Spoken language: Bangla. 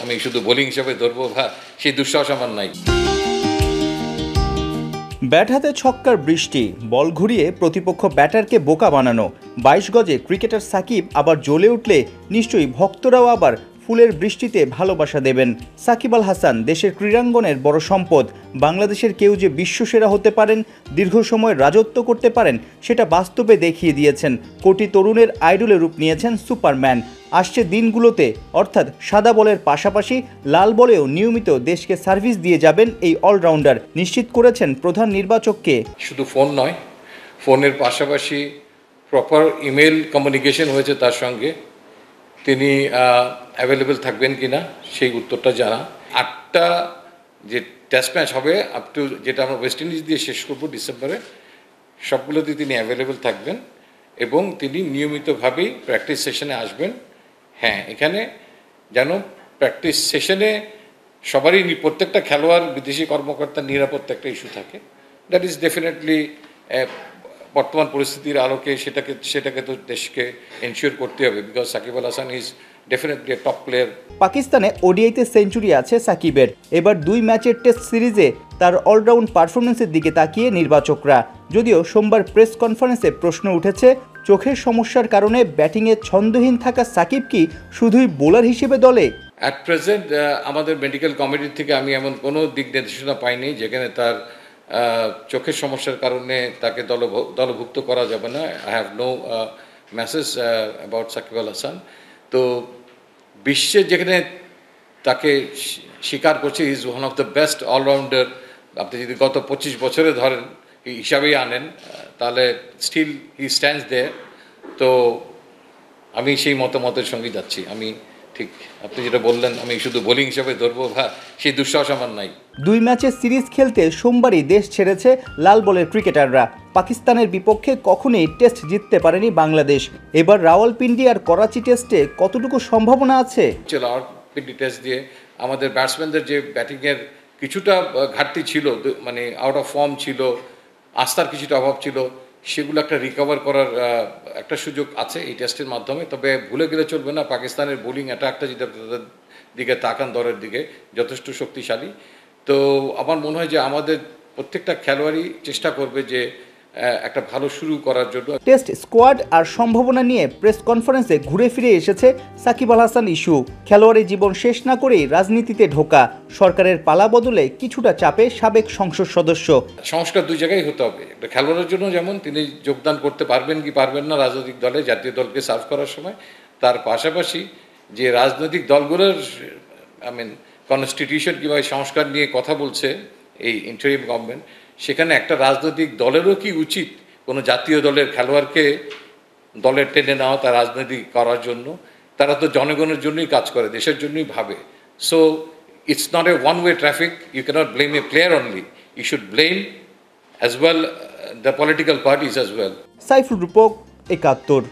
আমি শুধু বোলিং হিসেবে ধরবো বা সেই দুঃসাহস আমার নাই। ব্যাট হাতে ছক্কার বৃষ্টি, বল ঘুরিয়ে প্রতিপক্ষ ব্যাটারকে বোকা বানানো। 22 গজে ক্রিকেটার সাকিব আবার জ্বলে উঠলে নিশ্চয়ই ভক্তরাও আবার ফুলের বৃষ্টিতে ভালোবাসা দেবেন। সাকিব আল হাসান দেশের ক্রীড়াঙ্গনের বড় সম্পদ। বাংলাদেশের কেউ যে বিশ্বসেরা হতে পারেন, দীর্ঘ সময় রাজত্ব করতে পারেন, সেটা বাস্তবে দেখিয়ে দিয়েছেন। কোটি তরুণের আইডলে রূপ নিয়েছেন সুপারম্যান। আসছে দিনগুলোতে অর্থাৎ সাদা বলের পাশাপাশি লাল বলেও নিয়মিত দেশকে সার্ভিস দিয়ে যাবেন এই অলরাউন্ডার, নিশ্চিত করেছেন প্রধান নির্বাচককে। শুধু ফোন নয়, ফোনের পাশাপাশি প্রপার ইমেল কমিউনিকেশন হয়েছে তার সঙ্গে। তিনি অ্যাভেলেবেল থাকবেন কিনা সেই উত্তরটা জানা। 8টা যে টেস্ট ম্যাচ হবে আপ টু যেটা আমরা ওয়েস্ট ইন্ডিজ দিয়ে শেষ করবো ডিসেম্বরে, সবগুলোতে তিনি অ্যাভেলেবেল থাকবেন এবং তিনি নিয়মিতভাবেই প্র্যাকটিস সেশনে আসবেন। হ্যাঁ, এখানে যেন প্র্যাকটিস সেশনে সবারই প্রত্যেকটা খেলোয়াড়, বিদেশি কর্মকর্তার নিরাপত্তা একটা ইস্যু থাকে। দ্যাট ইজ ডেফিনেটলি বর্তমান পরিস্থিতির আলোকে সেটাকে তো দেশকে এনশিওর করতে হবে, because Shakib Al Hasan is definitely top player. পাকিস্তানে ওডিআইতে সেঞ্চুরি আছে সাকিবের। এবার 2 ম্যাচের টেস্ট সিরিজে তার অলরাউন্ড পারফরমেন্সের দিকে তাকিয়ে নির্বাচকরা। যদিও সোমবার প্রেস কনফারেন্সে প্রশ্ন উঠেছে, চোখের সমস্যার কারণে ব্যাটিংয়ে ছন্দহীন থাকা সাকিব কি শুধুই বোলার হিসেবে দলে? অ্যাট প্রেজেন্ট আমাদের মেডিকেল কমিটির থেকে আমি এমন কোনো দিক নির্দেশনা পাইনি যেখানে তার চোখের সমস্যার কারণে তাকে দলভুক্ত করা যাবে না। I have no message about Shakib Al Hasan. তো বিশ্বে যেখানে তাকে স্বীকার করছে is one of the best allrounder, আপনি যদি গত 25 বছরে ধরেন হিসাবেই আনেন, তাহলে স্টিল হি স্ট্যান্ডস দেয়ার। তো আমি সেই মতামতের সঙ্গে যাচ্ছি। আমি ঠিক আপনি যেটা বললেন, আমি শুধু বোলিং হিসেবে ধরবো বা সেই দুঃসাহস আমার নাই। 2 ম্যাচের সিরিজ খেলতে সোমবারই দেশ ছেড়েছে লাল বলের ক্রিকেটাররা। পাকিস্তানের বিপক্ষে কখনোই টেস্ট জিততে পারেনি বাংলাদেশ। এবার রাওয়ালপিন্ডি আর করাচি টেস্টে কতটুকু সম্ভাবনা আছে? রাওয়ালপিন্ডি টেস্ট দিয়ে আমাদের ব্যাটসম্যানদের যে ব্যাটিংয়ের কিছুটা ঘাটতি ছিল, মানে আউট অফ ফর্ম ছিল, আস্থার কিছুটা অভাব ছিল, সেগুলো একটা রিকভার করার একটা সুযোগ আছে এই টেস্টের মাধ্যমে। তবে ভুলে গেলে চলবে না, পাকিস্তানের বোলিং অ্যাটাকটা যদি তাদের দিকে তাকান, দলের দিকে যথেষ্ট শক্তিশালী। তো আমার মনে হয় যে আমাদের প্রত্যেকটা খেলোয়াড়ই চেষ্টা করবে যে একটা ভালো শুরু করার জন্য। টেস্ট স্কোয়াড আর সম্ভাবনা নিয়ে প্রেস কনফারেন্সে ঘুরে ফিরে এসেছে সাকিব আল হাসান ইস্যু। খেলোয়াড়ি জীবন শেষ না করেই রাজনীতিতে ঢোকা, সরকারের পালা বদলে কিছুটা চাপে সাবেক সংসদ সদস্য। সংস্কার 2 জায়গায় হতে হবে। একটা খেলোয়াড়ের জন্য যেমন তিনি যোগদান করতে পারবেন কি পারবেন না রাজনৈতিক দলে, জাতীয় দলকে সার্ভ করার সময়, তার পাশাপাশি যে রাজনৈতিক দলগুলোর কনস্টিটিউশন কিংবা সংস্কার নিয়ে কথা বলছে এই ইন্টারিম গভর্নমেন্ট, সেখানে একটা রাজনৈতিক দলেরও কি উচিত কোনো জাতীয় দলের খেলোয়াড়কে দলে টেনে নেওয়া তার রাজনীতি করার জন্য? তারা তো জনগণের জন্যই কাজ করে, দেশের জন্যই ভাবে। So it's not a one way traffic. You can't blame a player only, you should blame as well the political parties as well. Saiful Rupak, 71।